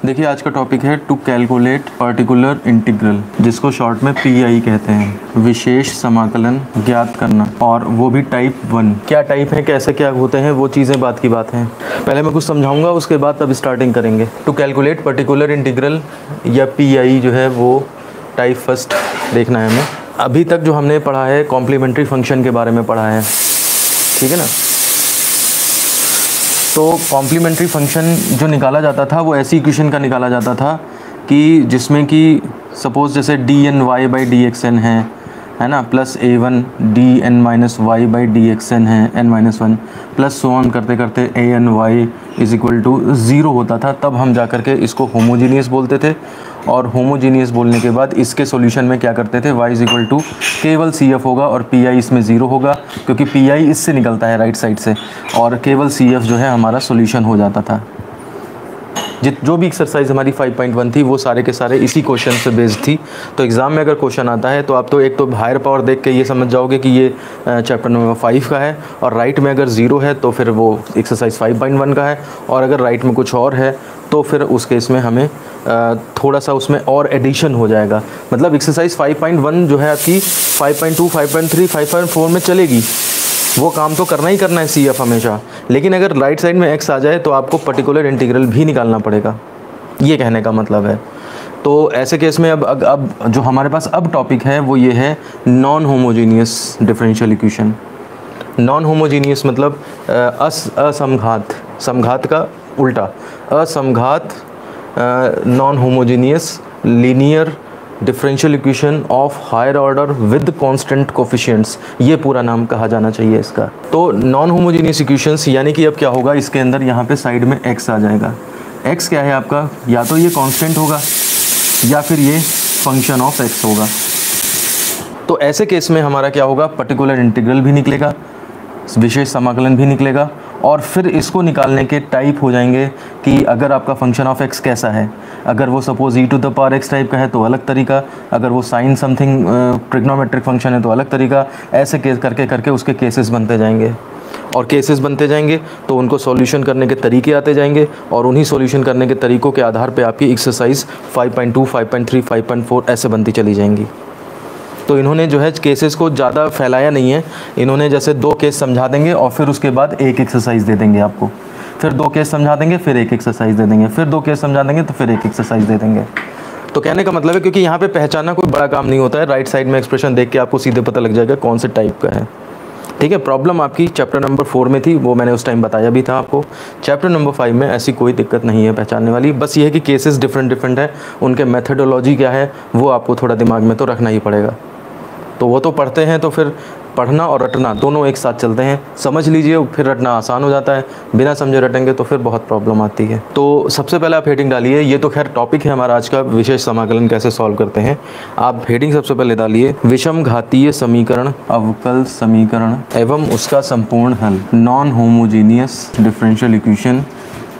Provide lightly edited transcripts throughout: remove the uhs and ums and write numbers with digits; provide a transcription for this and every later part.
देखिए आज का टॉपिक है टू कैलकुलेट पर्टिकुलर इंटीग्रल, जिसको शॉर्ट में पीआई कहते हैं, विशेष समाकलन ज्ञात करना, और वो भी टाइप 1। क्या टाइप है, कैसे क्या होते हैं, वो चीज़ें बात की बात है। पहले मैं कुछ समझाऊंगा, उसके बाद तब स्टार्टिंग करेंगे। टू कैलकुलेट पर्टिकुलर इंटीग्रल या पीआई जो है वो टाइप फर्स्ट देखना है हमें। अभी तक जो हमने पढ़ा है कॉम्प्लीमेंट्री फंक्शन के बारे में पढ़ा है, ठीक है ना। तो कॉम्प्लीमेंट्री फंक्शन जो निकाला जाता था वो ऐसी इक्वेशन का निकाला जाता था कि जिसमें कि सपोज़ जैसे d n y by d x n है ना, plus a one d n minus y by d x n है n minus one, plus so on करते करते a n y is equal to zero होता था। तब हम जा कर के इसको होमोजीनियस बोलते थे, और होमोजीनियस बोलने के बाद इसके सॉल्यूशन में क्या करते थे, y इज़ इक्वल टू केवल सी एफ होगा और पी आई इसमें ज़ीरो होगा, क्योंकि पी आई इससे निकलता है राइट साइड से, और केवल सी एफ जो है हमारा सॉल्यूशन हो जाता था। जो भी एक्सरसाइज हमारी 5.1 थी वो सारे के सारे इसी क्वेश्चन से बेस्ड थी। तो एग्ज़ाम में अगर क्वेश्चन आता है तो आप तो एक तो हायर पावर देख के ये समझ जाओगे कि ये चैप्टर नंबर 5 का है, और राइट में अगर 0 है तो फिर वो एक्सरसाइज 5.1 का है, और अगर राइट में कुछ और है तो फिर उस केस में हमें थोड़ा सा उसमें और एडिशन हो जाएगा। मतलब एक्सरसाइज 5.1 जो है आपकी 5.2, 5.3, 5.4 में चलेगी, वो काम तो करना ही करना है सी एफ हमेशा। लेकिन अगर राइट साइड में एक्स आ जाए तो आपको पर्टिकुलर इंटीग्रल भी निकालना पड़ेगा, ये कहने का मतलब है। तो ऐसे केस में अब जो हमारे पास अब टॉपिक है वो ये है non homogeneous differential equation. Non homogeneous मतलब असमघात, समघात का उल्टा, असमघात non homogeneous linear differential equation of higher order with constant coefficients, ये पूरा नाम कहा जाना चाहिए इसका। तो नॉन होमोजीनियस इक्वेशंस यानी कि अब क्या होगा, इसके अंदर यहाँ पे साइड में x आ जाएगा। x क्या है आपका, या तो ये कांस्टेंट होगा या फिर ये फंक्शन ऑफ x होगा। तो ऐसे केस में हमारा क्या होगा, पर्टिकुलर इंटीग्रल भी निकलेगा, विशेष समाकलन भी निकलेगा, और फिर इसको निकालने के टाइप हो जाएंगे कि अगर आपका फंक्शन ऑफ x कैसा है, अगर वो suppose e to the power x type का है तो अलग तरीका, अगर वो साइन समथिंग ट्रिग्नोमेट्रिक फंक्शन है तो अलग तरीका। ऐसे केस करके करके उसके केसेस बनते जाएंगे, और केसेस बनते जाएंगे तो उनको सॉल्यूशन करने के तरीके आते जाएंगे, और उन्हीं सॉल्यूशन करने के तरीक़ों के आधार पे आपकी एक्सरसाइज 5.2, 5.3, 5.4 ऐसे बनती चली जाएंगी। तो इन्होंने जो है केसेस को ज़्यादा फैलाया नहीं है, इन्होंने जैसे 2 केस समझा देंगे और फिर उसके बाद एक एक्सरसाइज दे देंगे आपको, फिर 2 केस समझा देंगे फिर एक एक्सरसाइज दे देंगे, फिर 2 केस समझा देंगे तो फिर एक एक्सरसाइज दे देंगे। तो कहने का मतलब है क्योंकि यहाँ पे पहचानना कोई बड़ा काम नहीं होता है, राइट साइड में एक्सप्रेशन देख के आपको सीधे पता लग जाएगा कौन से टाइप का है, ठीक है। प्रॉब्लम आपकी चैप्टर नंबर 4 में थी, वो मैंने उस टाइम बताया भी था आपको। चैप्टर नंबर 5 में ऐसी कोई दिक्कत नहीं है पहचानने वाली, बस ये है कि केसेस डिफरेंट है, उनके मेथडोलॉजी क्या है वो आपको थोड़ा दिमाग में तो रखना ही पड़ेगा। तो वो तो पढ़ते हैं तो फिर पढ़ना और रटना दोनों एक साथ चलते हैं, समझ लीजिए फिर रटना आसान हो जाता है, बिना समझे रटेंगे तो फिर बहुत प्रॉब्लम आती है। तो सबसे पहले आप हेडिंग डालिए, ये तो खैर टॉपिक है हमारा आज का, विशेष समाकलन कैसे सॉल्व करते हैं। आप हेडिंग सबसे पहले डालिए विषम घातीय समीकरण, अवकल समीकरण एवं उसका संपूर्ण हल, non homogeneous differential equation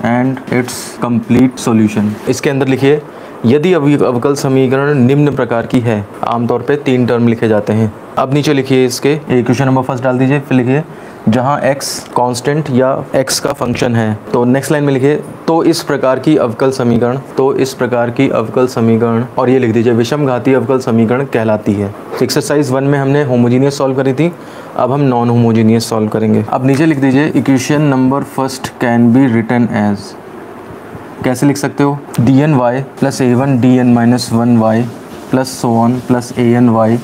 and it's complete solution. इसके अंदर लिखिए यदि अवकल समीकरण निम्न प्रकार की है, आमतौर पे 3 टर्म लिखे जाते हैं। अब नीचे लिखिए इसके इक्वेशन नंबर फर्स्ट डाल दीजिए, फिर लिखिए जहाँ x कांस्टेंट या x का फंक्शन है। तो नेक्स्ट लाइन में लिखिए तो इस प्रकार की अवकल समीकरण, तो इस प्रकार की अवकल समीकरण, और ये लिख दीजिए विषम घातीय अवकल समीकरण कहलाती है। एक्सरसाइज 1 में हमने होमोजीनियस सॉल्व करी थी, अब हम नॉन होमोजीनियस सॉल्व करेंगे। अब नीचे लिख दीजिए equation number first can be written as, कैसे लिख सकते हो, d n y plus a one d n minus one y plus so on plus a n y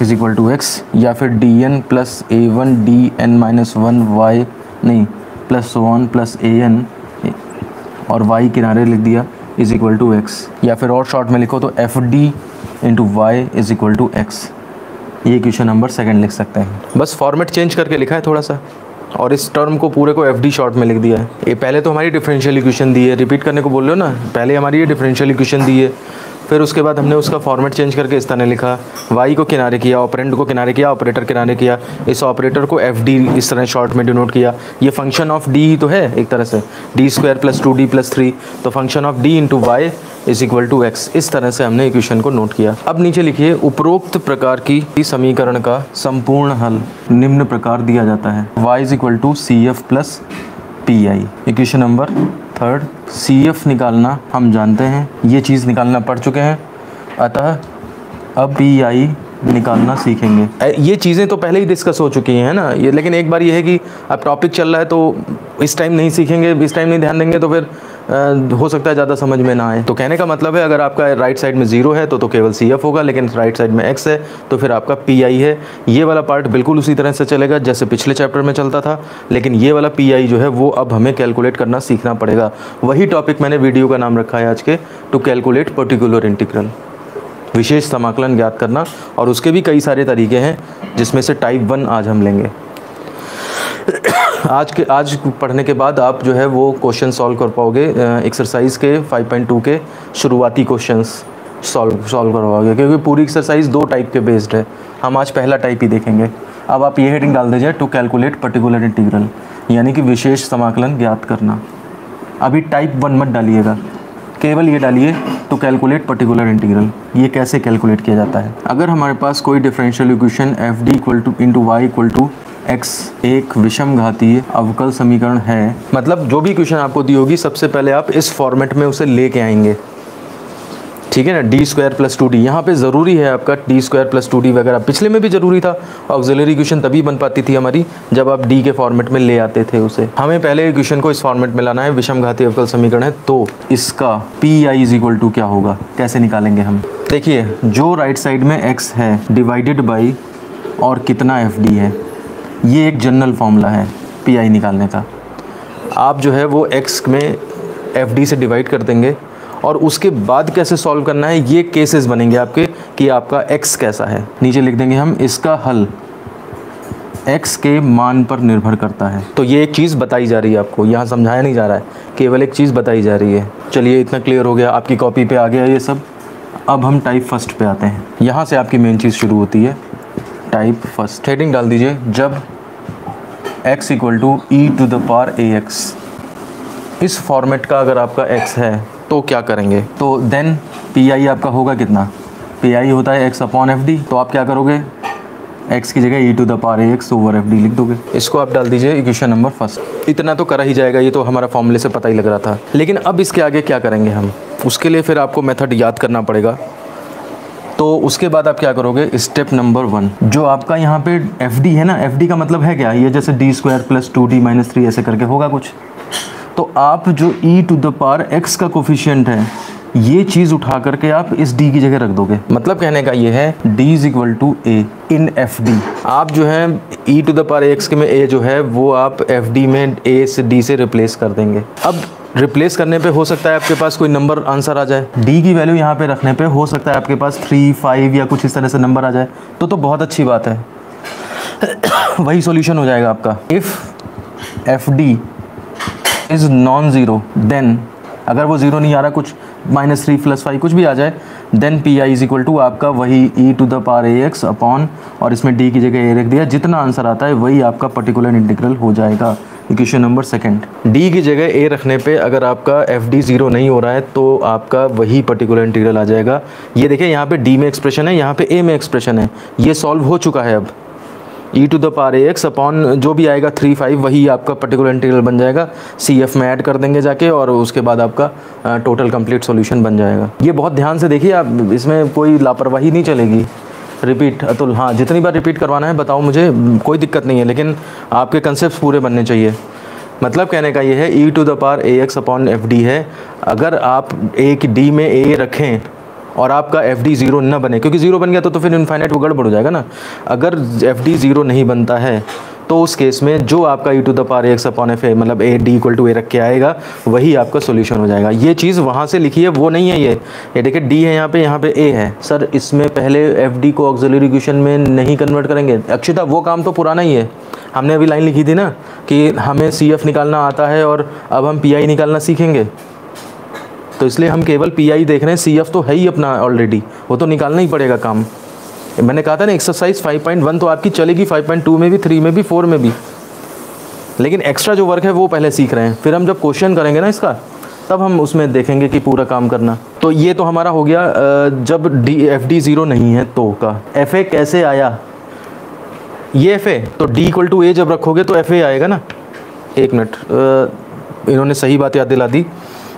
is equal to x, या फिर d n plus a one d n minus one y नहीं plus so on plus a n और y किनारे लिख दिया is equal to x, या फिर और शॉर्ट में लिखो तो F D into Y is equal to X. ये क्वेश्चन नंबर 2 लिख सकते हैं, बस फॉर्मेट चेंज करके लिखा है थोड़ा सा, और इस टर्म को पूरे को एफ डी शॉर्ट में लिख दिया है। ये पहले तो हमारी डिफरेंशियल इक्वेशन दी है, रिपीट करने को बोल रहे हो ना, पहले हमारी ये डिफरेंशियल इक्वेशन दी है, फिर उसके बाद हमने उसका फॉर्मेट चेंज करके इस तरह लिखा, वाई को किनारे किया, ऑपरेंड को किनारे किया, ऑपरेटर किनारे किया, इस ऑपरेटर को एफ डी इस तरह शॉर्ट में डिनोट किया। ये फंक्शन ऑफ डी ही तो है एक तरह से, D square plus 2d plus 3, तो function of D into Y is equal to X. इस तरह से हमने इक्वेशन को नोट किया। अब नीचे लिखिए उपरोक्त प्रकार की समीकरण का संपूर्ण हल निम्न प्रकार दिया जाता है, y is equal to C F plus P I. Equation number third CF निकालना हम जानते हैं, ये चीज़ निकालना पड़ चुके हैं, अतः अब PI निकालना सीखेंगे। ये चीज़ें तो पहले ही डिस्कस हो चुकी हैं ना ये, लेकिन एक बार ये है कि अब टॉपिक चल रहा है तो इस टाइम नहीं सीखेंगे, इस टाइम नहीं ध्यान देंगे तो फिर हो सकता है ज़्यादा समझ में ना आए। तो कहने का मतलब है अगर आपका राइट साइड में 0 है तो केवल CF होगा, लेकिन राइट साइड में X है तो फिर आपका PI है। ये वाला पार्ट बिल्कुल उसी तरह से चलेगा जैसे पिछले चैप्टर में चलता था, लेकिन ये वाला PI जो है वो अब हमें कैलकुलेट करना सीखना पड़ेगा। वही टॉपिक मैंने वीडियो का नाम रखा है आज के, टू कैलकुलेट पर्टिकुलर इंटीग्रल, विशेष समाकलन ज्ञात करना। और उसके भी कई सारे तरीके हैं जिसमें से टाइप 1 आज हम लेंगे। आज पढ़ने के बाद आप जो है वो क्वेश्चन सॉल्व कर पाओगे, एक्सरसाइज के 5.2 के शुरुआती क्वेश्चंस सॉल्व कर पाओगे, क्योंकि पूरी एक्सरसाइज 2 टाइप के बेस्ड है। हम आज पहला टाइप ही देखेंगे। अब आप ये हेडिंग डाल दीजिए, टू कैलकुलेट पर्टिकुलर इंटीग्रल, यानी कि विशेष समाकलन ज्ञात करना। अभी टाइप 1 मत डालिएगा, केवल ये डालिए टू कैलकुलेट पर्टिकुलर इंटीग्रल। ये कैसे कैलकुलेट किया जाता है? अगर हमारे पास कोई differential equation FD = y = x एक विषम घातीय अवकल समीकरण है, मतलब जो भी इक्वेशन आपको दी होगी सबसे पहले आप इस फॉर्मेट में उसे लेके आएंगे, ठीक है ना। d² + 2d, यहाँ पे ज़रूरी है आपका d² + 2d वगैरह, पिछले में भी ज़रूरी था। ऑक्सिलरी इक्वेशन तभी बन पाती थी हमारी जब आप d के फॉर्मेट में ले आते थे उसे। हमें पहले इक्वेशन को इस फॉर्मेट में लाना है, विषम घातीय अवकल समीकरण है, तो इसका PI = क्या होगा, कैसे निकालेंगे हम? देखिए, जो राइट साइड में x है डिवाइडेड बाई और कितना FD है, ये एक जनरल फॉर्मूला है PI निकालने का। आप जो है वो x में FD से डिवाइड कर देंगे और उसके बाद कैसे सॉल्व करना है ये केसेस बनेंगे आपके कि आपका x कैसा है। नीचे लिख देंगे हम, इसका हल x के मान पर निर्भर करता है। तो ये एक चीज़ बताई जा रही है आपको, यहाँ समझाया नहीं जा रहा है, केवल एक चीज़ बताई जा रही है। चलिए, इतना क्लियर हो गया, आपकी कॉपी पे आ गया ये सब। अब हम टाइप फर्स्ट पे आते हैं, यहाँ से आपकी मेन चीज़ शुरू होती है। टाइप फर्स्ट हेडिंग डाल दीजिए, जब x = e⁴ax, इस फॉर्मेट का अगर आपका x है तो क्या करेंगे? तो देन PI आपका होगा कितना? PI होता है x/FD। तो आप क्या करोगे, x की जगह e⁴ax/FD लिख दोगे। इसको आप डाल दीजिए इक्वेशन नंबर फर्स्ट। इतना तो करा ही जाएगा, ये तो हमारा फॉर्मूले से पता ही लग रहा था। लेकिन अब इसके आगे क्या करेंगे हम, उसके लिए फिर आपको मेथड याद करना पड़ेगा। तो उसके बाद आप क्या करोगे, स्टेप नंबर 1, जो आपका यहाँ पे FD है ना, FD का मतलब है क्या, ये जैसे d² + 2d - 3 ऐसे करके होगा कुछ। तो आप जो e⁴x का कोफिशिएंट है, ये चीज़ उठा करके आप इस d की जगह रख दोगे। मतलब कहने का ये है d = a इन FD। आप जो है e⁴x के में a जो है वो आप FD में a से d से रिप्लेस कर देंगे। अब रिप्लेस करने पे हो सकता है आपके पास कोई नंबर आंसर आ जाए, d की वैल्यू यहाँ पे रखने पे हो सकता है आपके पास 3, 5 या कुछ इस तरह से नंबर आ जाए, तो बहुत अच्छी बात है। वही सॉल्यूशन हो जाएगा आपका। If FD is non zero, then अगर वो ज़ीरो नहीं आ रहा, कुछ -3 + 5 कुछ भी आ जाए, देन PI = आपका वही e⁴ax अपॉन, और इसमें d की जगह a रख दिया, जितना आंसर आता है वही आपका पर्टिकुलर इंटीग्रल हो जाएगा। इक्वेशन नंबर सेकंड, d की जगह a रखने पे अगर आपका FD 0 नहीं हो रहा है तो आपका वही पर्टिकुलर इंटीग्रल आ जाएगा। ये देखिए, यहाँ पे d में एक्सप्रेशन है, यहाँ पे a में एक्सप्रेशन है, ये सॉल्व हो चुका है। अब e⁴ax अपॉन जो भी आएगा 3, 5 वही आपका पर्टिकुलर इंटीग्रल बन जाएगा। CF में ऐड कर देंगे जाके, और उसके बाद आपका टोटल कंप्लीट सॉल्यूशन बन जाएगा। ये बहुत ध्यान से देखिए आप, इसमें कोई लापरवाही नहीं चलेगी। रिपीट अतुल, हाँ जितनी बार रिपीट करवाना है बताओ मुझे, कोई दिक्कत नहीं है, लेकिन आपके कंसेप्ट पूरे बनने चाहिए। मतलब कहने का ये है e⁴ax/FD है। अगर आप एक d में a रखें और आपका FD 0 ना बने, क्योंकि 0 बन गया तो फिर इनफाइनाइट वो गड़बड़ हो जाएगा ना। अगर FD 0 नहीं बनता है तो उस केस में जो आपका e⁴ax/FA मतलब d = a रख के आएगा वही आपका सॉल्यूशन हो जाएगा। ये चीज़ वहाँ से लिखी है, वो नहीं है ये देखिए d है यहाँ पे a है। सर इसमें पहले FD को ऑक्सिलरी इक्वेशन में नहीं कन्वर्ट करेंगे। अक्षिता, वो काम तो पुराना ही है, हमने अभी लाइन लिखी थी ना कि हमें CF निकालना आता है और अब हम PI निकालना सीखेंगे, तो इसलिए हम केवल PI देख रहे हैं। CF तो है ही अपना ऑलरेडी, वो तो निकालना ही पड़ेगा काम। मैंने कहा था ना एक्सरसाइज 5.1 तो आपकी चलेगी 5.2 में भी, 3 में भी, 4 में भी, लेकिन एक्स्ट्रा जो वर्क है वो पहले सीख रहे हैं। फिर हम जब क्वेश्चन करेंगे ना इसका, तब हम उसमें देखेंगे कि पूरा काम करना। तो ये तो हमारा हो गया जब FD 0 नहीं है तो का। FA कैसे आया, ये FA तो d = a जब रखोगे तो FA आएगा ना। एक मिनट, इन्होंने सही बात याद दिला दी।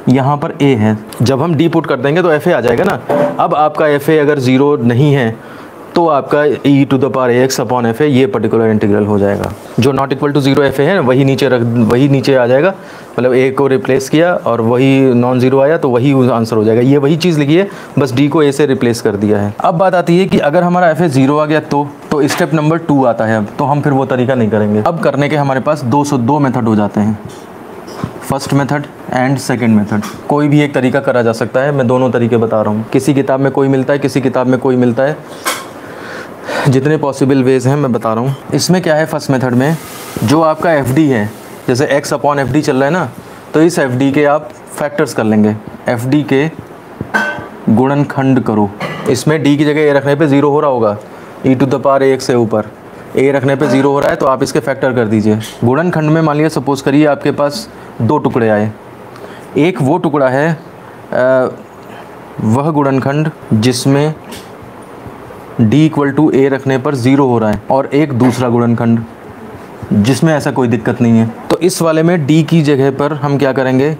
यहाँ पर a है, जब हम d पुट कर देंगे तो fa आ जाएगा ना। अब आपका fa अगर 0 नहीं है तो आपका e to the power ax upon fa ये पर्टिकुलर इंटीग्रल हो जाएगा। जो नॉट इक्वल टू 0 fa है वही नीचे आ जाएगा, मतलब a को रिप्लेस किया और वही नॉन ज़ीरो आया तो वही आंसर हो जाएगा। ये वही चीज़ लिखी है, बस d को a से रिप्लेस कर दिया है। अब बात आती है कि अगर हमारा fa 0 आ गया तो स्टेप नंबर 2 आता है। अब तो हम फिर वो तरीका नहीं करेंगे। अब करने के हमारे पास 202 मेथड हो जाते हैं, first method and second method. कोई भी एक तरीका करा जा सकता है, मैं दोनों तरीके बता रहा हूँ। किसी किताब में कोई मिलता है, किसी किताब में कोई मिलता है, जितने पॉसिबल वेज हैं मैं बता रहा हूँ। इसमें क्या है, फर्स्ट मेथड में जो आपका FD है, जैसे x अपॉन FD चल रहा है ना, तो इस FD के आप फैक्टर्स कर लेंगे। FD के गुणनखंड करो। इसमें d की जगह a रखने पे 0 हो रहा होगा, e to the power ax से ऊपर a रखने पे 0 हो रहा है तो आप इसके फैक्टर कर दीजिए। गुणनखंड में मान लिया सपोज करिए आपके पास 2 टुकड़े आए। एक वो टुकड़ा है वह गुणनखंड जिसमें d इक्वल टू a रखने पर 0 हो रहा है, और एक दूसरा गुणनखंड जिसमें ऐसा कोई दिक्कत नहीं है। तो इस वाले में d की जगह पर हम क्या करेंगे,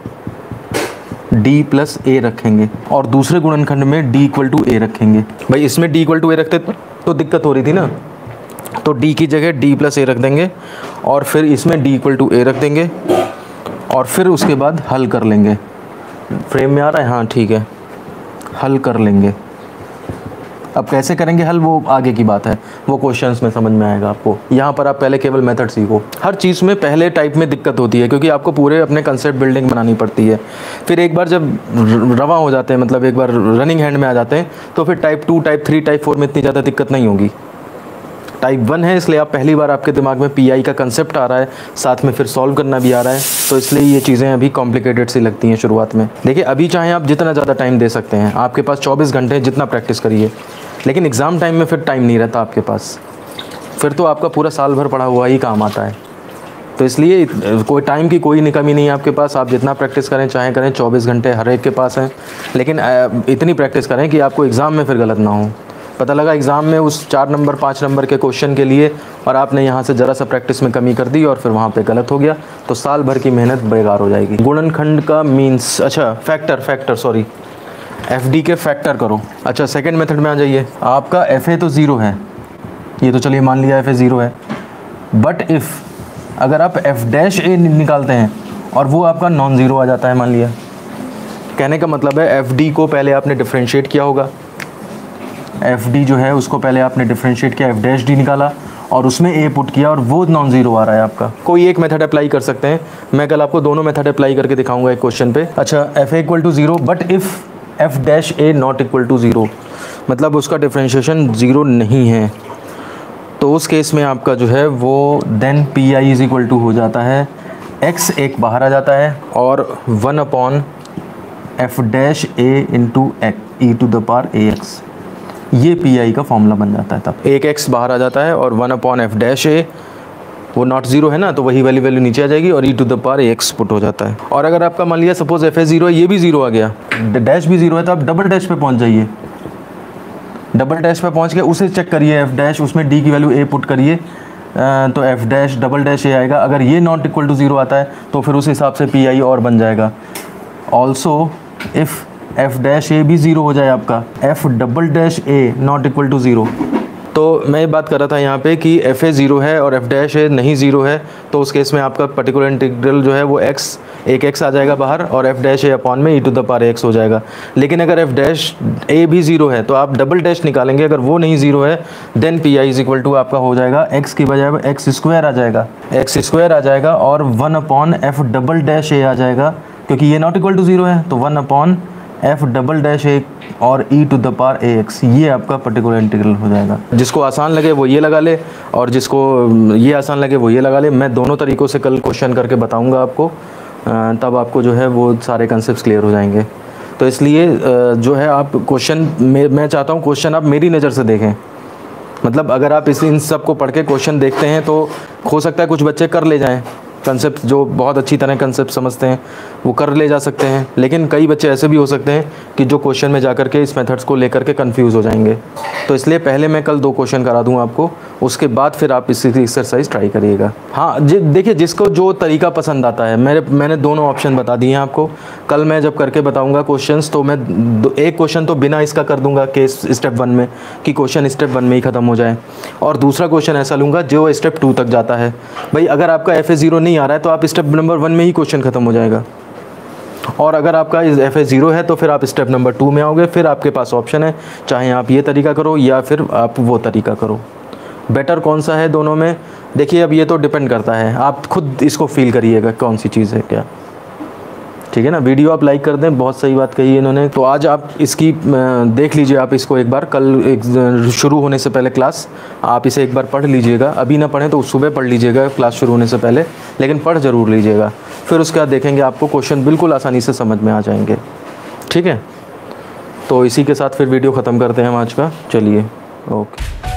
d प्लस a रखेंगे, और दूसरे गुणनखंड में d इक्वल टू a रखेंगे। भाई इसमें d इक्वल टू a रखते तो दिक्कत हो रही थी ना, तो d की जगह d प्लस a रख देंगे, और फिर इसमें d इक्वल टू a रख देंगे, और फिर उसके बाद हल कर लेंगे। फ्रेम में आ रहा है, हाँ ठीक है, हल कर लेंगे। अब कैसे करेंगे हल, वो आगे की बात है, वो क्वेश्चंस में समझ में आएगा आपको। यहाँ पर आप पहले केवल मेथड सीखो। हर चीज़ में पहले टाइप में दिक्कत होती है, क्योंकि आपको पूरे अपने कंसेप्ट बिल्डिंग बनानी पड़ती है। फिर एक बार जब रवा हो जाते हैं, मतलब एक बार रनिंग हैंड में आ जाते हैं, तो फिर टाइप 2, टाइप 3, टाइप 4 में इतनी ज़्यादा दिक्कत नहीं होगी। टाइप 1 है, इसलिए आप पहली बार आपके दिमाग में PI का कंसेप्ट आ रहा है, साथ में फिर सॉल्व करना भी आ रहा है, तो इसलिए ये चीज़ें अभी कॉम्प्लिकेटेड सी लगती हैं शुरुआत में। देखिए अभी चाहे आप जितना ज़्यादा टाइम दे सकते हैं, आपके पास 24 घंटे, जितना प्रैक्टिस करिए, लेकिन एग्ज़ाम टाइम में फिर टाइम नहीं रहता आपके पास, फिर तो आपका पूरा साल भर पढ़ा हुआ ही काम आता है। तो इसलिए कोई टाइम की कोई कमी नहीं है आपके पास, आप जितना प्रैक्टिस करें चाहे करें, 24 घंटे हर एक के पास हैं, लेकिन इतनी प्रैक्टिस करें कि आपको एग्ज़ाम में फिर गलत ना हो। पता लगा एग्ज़ाम में उस 4 नंबर 5 नंबर के क्वेश्चन के लिए और आपने यहाँ से ज़रा सा प्रैक्टिस में कमी कर दी और फिर वहाँ पे गलत हो गया, तो साल भर की मेहनत बेकार हो जाएगी। गुणनखंड का मीन्स, अच्छा फैक्टर सॉरी, FD के फैक्टर करो। अच्छा सेकंड मेथड में आ जाइए। आपका FA तो 0 है, ये तो चलिए मान लिया FA 0 है, बट इफ़ अगर आप F' निकालते हैं और वो आपका नॉन ज़ीरो आ जाता है, मान लिया, कहने का मतलब है FD को पहले आपने डिफ्रेंशिएट किया होगा, FD जो है उसको पहले आपने डिफ्रेंशिएट किया, F' निकाला और उसमें A पुट किया और वो नॉन ज़ीरो आ रहा है आपका। कोई एक मेथड अप्लाई कर सकते हैं, मैं कल आपको दोनों मेथड अप्लाई करके दिखाऊंगा एक क्वेश्चन पे। अच्छा FA equal to 0 but if F' not equal to 0, मतलब उसका डिफ्रेंशिएशन 0 नहीं है, तो उस केस में आपका जो है वो then PI is equal to हो जाता है x, एक बाहर आ जाता है, और 1 upon F' into e to the power ax, ये PI का फॉर्मूला बन जाता है। तब एक x बाहर आ जाता है और 1 अपॉन F' वो नॉट ज़ीरो है ना, तो वही वैल्यू नीचे आ जाएगी और e to the power ax put हो जाता है। और अगर आपका मान लिया सपोज FA 0 है, ये भी 0 आ गया, डैश भी 0 है, तो आप डबल डैश पे पहुंच जाइए। डबल डैश पे पहुंच के उसे चेक करिए F', उसमें d की वैल्यू a पुट करिए, तो F' डबल डैश a आएगा। अगर ये नॉट इक्वल टू 0 आता है तो फिर उस हिसाब से PI और बन जाएगा। ऑल्सो इफ़ F' भी 0 हो जाए आपका, F'' नॉट इक्वल टू 0, तो मैं ये बात कर रहा था यहाँ पे कि FA 0 है और F' नहीं 0 है, तो उस केस में आपका पर्टिकुलर इंटीग्रल जो है वो एक x आ जाएगा बाहर और F' अपॉन में e to the power x हो जाएगा। लेकिन अगर F' भी 0 है तो आप डबल डैश निकालेंगे, अगर वो नहीं 0 है then PI is equal to आपका हो जाएगा x की बजाय x² आ जाएगा, x² आ जाएगा और 1 अपॉन F'' आ जाएगा, क्योंकि ये नॉट इक्वल टू 0 है, तो 1 अपॉन F'' और e to the power ax, ये आपका पर्टिकुलर इंटीग्रल हो जाएगा। जिसको आसान लगे वो ये लगा ले और जिसको ये आसान लगे वो ये लगा ले। मैं दोनों तरीक़ों से कल क्वेश्चन करके बताऊंगा आपको, तब आपको जो है वो सारे कंसेप्ट क्लियर हो जाएंगे। तो इसलिए जो है आप क्वेश्चन मैं चाहता हूँ क्वेश्चन आप मेरी नज़र से देखें, मतलब अगर आप इन सब को पढ़ के क्वेश्चन देखते हैं तो हो सकता है कुछ बच्चे कर ले जाएँ, कंसेप्ट जो बहुत अच्छी तरह कंसेप्ट समझते हैं वो कर ले जा सकते हैं, लेकिन कई बच्चे ऐसे भी हो सकते हैं कि जो क्वेश्चन में जा कर के इस मेथड्स को लेकर के कंफ्यूज हो जाएंगे। तो इसलिए पहले मैं कल 2 क्वेश्चन करा दूँ आपको, उसके बाद फिर आप इसी एक्सरसाइज ट्राई करिएगा। हाँ देखिए, जिसको जो तरीका पसंद आता है, मैंने दोनों ऑप्शन बता दिए हैं आपको। कल मैं जब करके बताऊँगा क्वेश्चंस तो मैं एक क्वेश्चन तो बिना इसका कर दूँगा केस स्टेप 1 में, कि क्वेश्चन स्टेप 1 में ही ख़त्म हो जाए, और दूसरा क्वेश्चन ऐसा लूँगा जो स्टेप 2 तक जाता है। भाई अगर आपका FA0 नहीं आ रहा है तो आप स्टेप नंबर 1 में ही क्वेश्चन ख़त्म हो जाएगा, और अगर आपका FA0 है तो फिर आप स्टेप नंबर 2 में आओगे। फिर आपके पास ऑप्शन है, चाहे आप ये तरीका करो या फिर आप वो तरीका करो। बेटर कौन सा है दोनों में, देखिए अब ये तो डिपेंड करता है, आप खुद इसको फील करिएगा कौन सी चीज़ है क्या। ठीक है ना, वीडियो आप लाइक कर दें, बहुत सही बात कही है इन्होंने। तो आज आप इसकी देख लीजिए आप इसको एक बार, कल शुरू होने से पहले क्लास आप इसे एक बार पढ़ लीजिएगा। अभी ना पढ़ें तो सुबह पढ़ लीजिएगा क्लास शुरू होने से पहले, लेकिन पढ़ ज़रूर लीजिएगा। फिर उसके बाद देखेंगे आपको क्वेश्चन बिल्कुल आसानी से समझ में आ जाएंगे। ठीक है, तो इसी के साथ फिर वीडियो ख़त्म करते हैं हम आज का। चलिए, ओके।